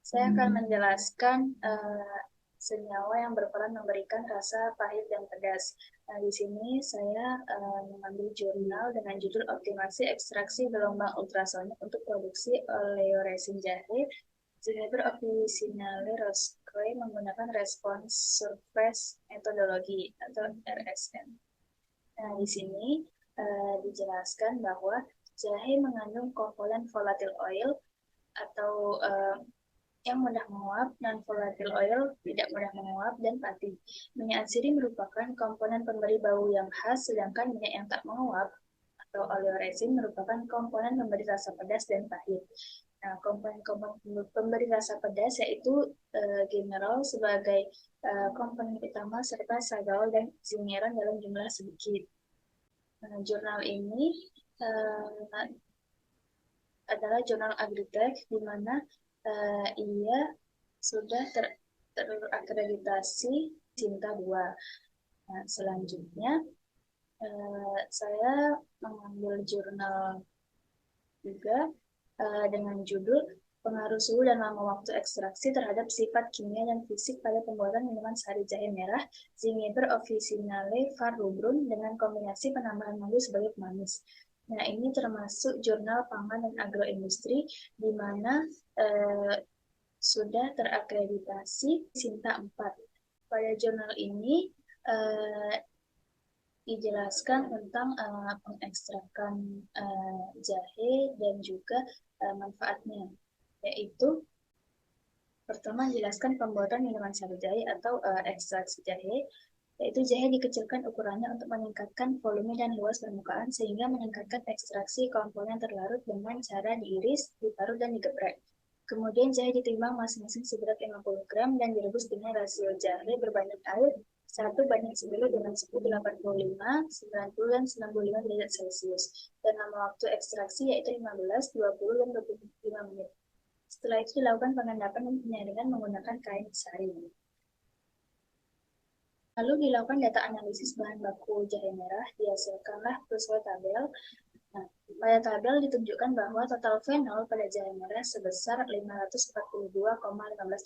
Saya akan menjelaskan senyawa yang berperan memberikan rasa pahit dan pedas. Nah, di sini saya mengambil jurnal dengan judul Optimasi Ekstraksi Gelombang Ultrasonik untuk Produksi Oleoresin Jahe, Juniper Officinale Roscoe menggunakan Response Surface Methodology atau RSM. Nah, di sini dijelaskan bahwa jahe mengandung komponen volatile oil atau yang mudah menguap, non-volatile oil tidak mudah menguap, dan pati. Minyak atsiri merupakan komponen pemberi bau yang khas, sedangkan minyak yang tak menguap atau oleoresin merupakan komponen pemberi rasa pedas dan pahit. Nah, komponen-komponen pemberi rasa pedas yaitu generol sebagai komponen utama serta sagal dan zingeron dalam jumlah sedikit. Jurnal ini adalah jurnal Agritech di mana ia sudah terakreditasi Cinta 2. Nah, selanjutnya saya mengambil jurnal juga dengan judul Pengaruh Suhu dan Lama Waktu Ekstraksi Terhadap Sifat Kimia dan Fisik pada Pembuatan Minuman Sari Jahe Merah Zingiber Officinale var Rubrum dengan kombinasi penambahan madu sebagai pemanis. Nah, ini termasuk jurnal pangan dan agroindustri di mana sudah terakreditasi Sinta 4. Pada jurnal ini dijelaskan tentang pengekstrakan jahe dan juga manfaatnya, yaitu pertama jelaskan pembuatan minuman sari jahe atau ekstraksi jahe, yaitu jahe dikecilkan ukurannya untuk meningkatkan volume dan luas permukaan sehingga meningkatkan ekstraksi komponen terlarut dengan cara diiris, diparut, dan digeprek. Kemudian jahe ditimbang masing-masing seberat 50 gram dan direbus dengan rasio jahe berbanding air 1:10 dengan suhu 85, 90, dan 95 derajat Celcius. Dan lama waktu ekstraksi yaitu 15, 20, dan 25 menit. Setelah itu dilakukan pengendapan dan penyaringan menggunakan kain sari. Lalu dilakukan data analisis bahan baku jahe merah, dihasilkanlah sesuai tabel. Nah, pada tabel ditunjukkan bahwa total fenol pada jahe merah sebesar 542,15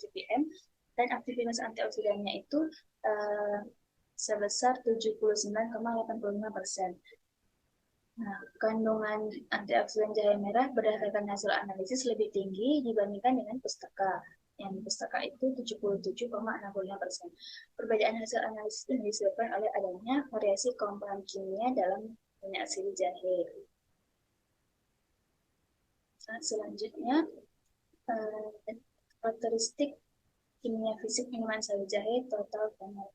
ppm dan aktivitas antioksidannya itu sebesar 79,85%. Nah, kandungan antioksidan jahe merah berdasarkan hasil analisis lebih tinggi dibandingkan dengan pustaka. Yang pustaka itu 77,65%. Perbedaan hasil analisis ini disebabkan oleh adanya variasi komponen kimia dalam minyak atsiri jahe. Nah, selanjutnya, karakteristik kimia fisik minuman sari jahe total fenol.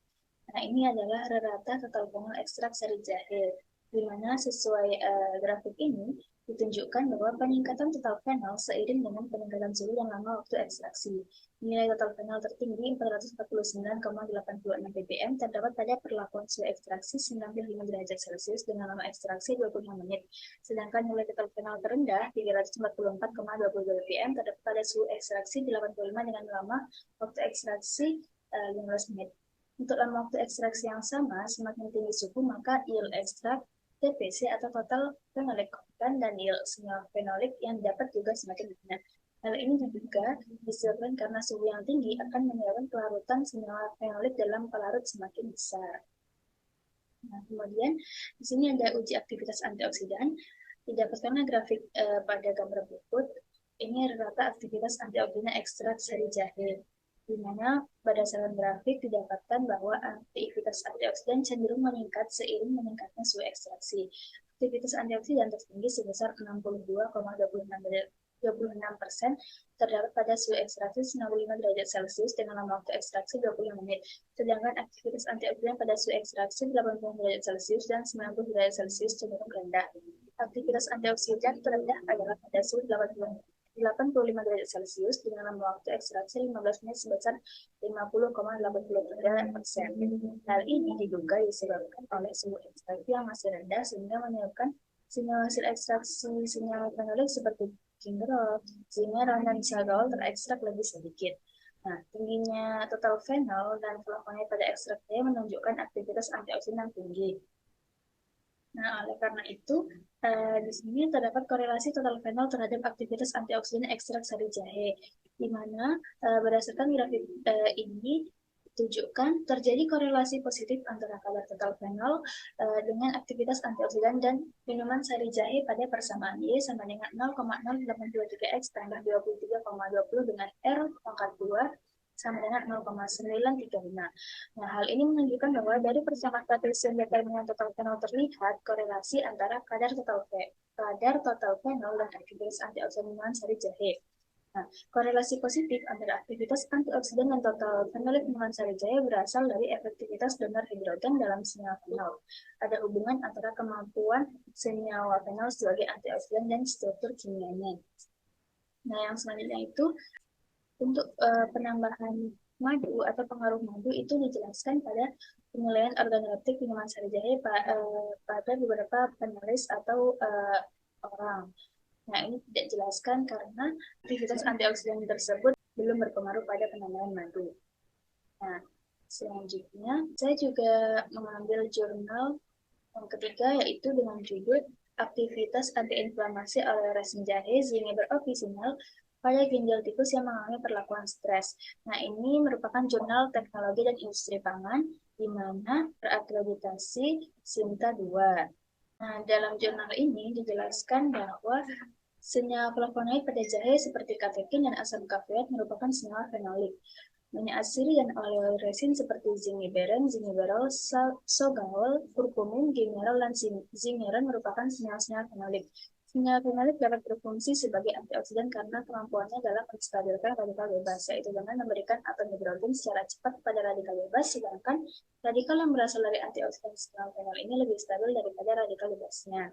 Nah, ini adalah rata total fenol ekstrak sari jahe, di mana sesuai grafik ini ditunjukkan bahwa peningkatan total fenol seiring dengan peningkatan suhu dan lama waktu ekstraksi. Nilai total fenol tertinggi 449,86 ppm terdapat pada perlakuan suhu ekstraksi 95 derajat Celcius dengan lama ekstraksi 25 menit. Sedangkan nilai total fenol terendah 344,22 ppm terdapat pada suhu ekstraksi 85 dengan lama waktu ekstraksi 15 menit. Untuk lama waktu ekstraksi yang sama, semakin tinggi suhu, maka yield ekstrak TPC atau total phenolic content dan yield senyawa fenolik yang dapat juga semakin banyak. Hal ini juga disebabkan karena suhu yang tinggi akan menyebabkan kelarutan senyawa fenolik dalam pelarut semakin besar. Nah, kemudian di sini ada uji aktivitas antioksidan. Didapatkannya grafik pada gambar berikut. Ini rata aktivitas antioksidan ekstrak sari jahe, di mana berdasarkan grafik didapatkan bahwa aktivitas antioksidan cenderung meningkat seiring meningkatnya suhu ekstraksi. Aktivitas antioksidan tertinggi sebesar 62,26% terdapat pada suhu ekstraksi 95 derajat Celcius dengan lama waktu ekstraksi 20 menit. Sedangkan aktivitas antioksidan pada suhu ekstraksi 80 derajat Celcius dan 90 derajat Celcius cenderung rendah. Aktivitas antioksidan terendah adalah pada suhu 85 derajat Celcius dengan lama waktu ekstraksi 15 menit sebesar 50,80%. Hal ini diduga disebabkan oleh suhu ekstraksi yang masih rendah sehingga menyebabkan senyawa hasil ekstraksi senyawa fenolik seperti gingerol, zingeron, dan sagal terekstrak lebih sedikit. Nah, tingginya total fenol dan flavonoid pada ekstraknya menunjukkan aktivitas antioksidan yang tinggi. Nah, oleh karena itu, di sini terdapat korelasi total fenol terhadap aktivitas antioksidan ekstrak sari jahe, di mana berdasarkan grafik ini ditunjukkan terjadi korelasi positif antara kadar total fenol dengan aktivitas antioksidan dan minuman sari jahe pada persamaan Y sama dengan 0,0823 X tambah 23,20 dengan R pangkat 2 sama dengan 0,935. Nah, hal ini menunjukkan bahwa dari persamaan potassium determinan total fenol terlihat korelasi antara kadar total fenol dan aktivitas antioksidan sari jahe. Nah, korelasi positif antara aktivitas antioksidan dan total fenolik minuman sari jahe berasal dari efektivitas donor hidrogen dalam senyawa fenol. Ada hubungan antara kemampuan senyawa fenol sebagai antioksidan dan struktur kimianya. Nah, yang selanjutnya itu untuk penambahan madu atau pengaruh madu itu dijelaskan pada penilaian organoleptik minuman sari jahe pada beberapa penulis atau orang. Nah, ini tidak dijelaskan karena aktivitas antioksidan tersebut belum berpengaruh pada penambahan madu. Nah, selanjutnya saya juga mengambil jurnal yang ketiga yaitu dengan judul aktivitas antiinflamasi oleh resin jahe Zingiber officinal pada ginjal tikus yang mengalami perlakuan stres. Nah, ini merupakan jurnal teknologi dan industri pangan di mana terakreditasi SIMTA 2. Nah, dalam jurnal ini dijelaskan bahwa senyawa flavonoid pada jahe seperti katekin dan asam kafeat merupakan senyawa fenolik. Minyak asiri dan oleoil resin seperti zingiberin, zingiberol, sogaol, kurkumin, gingerol, dan zingeron merupakan senyawa-senyawa fenolik. Senyawa fenolik dapat berfungsi sebagai antioksidan karena kemampuannya dalam menstabilkan radikal bebas, yaitu dengan memberikan atom hidrogen secara cepat pada radikal bebas, sedangkan radikal yang berasal dari antioksidan senyawa fenol ini lebih stabil daripada radikal bebasnya.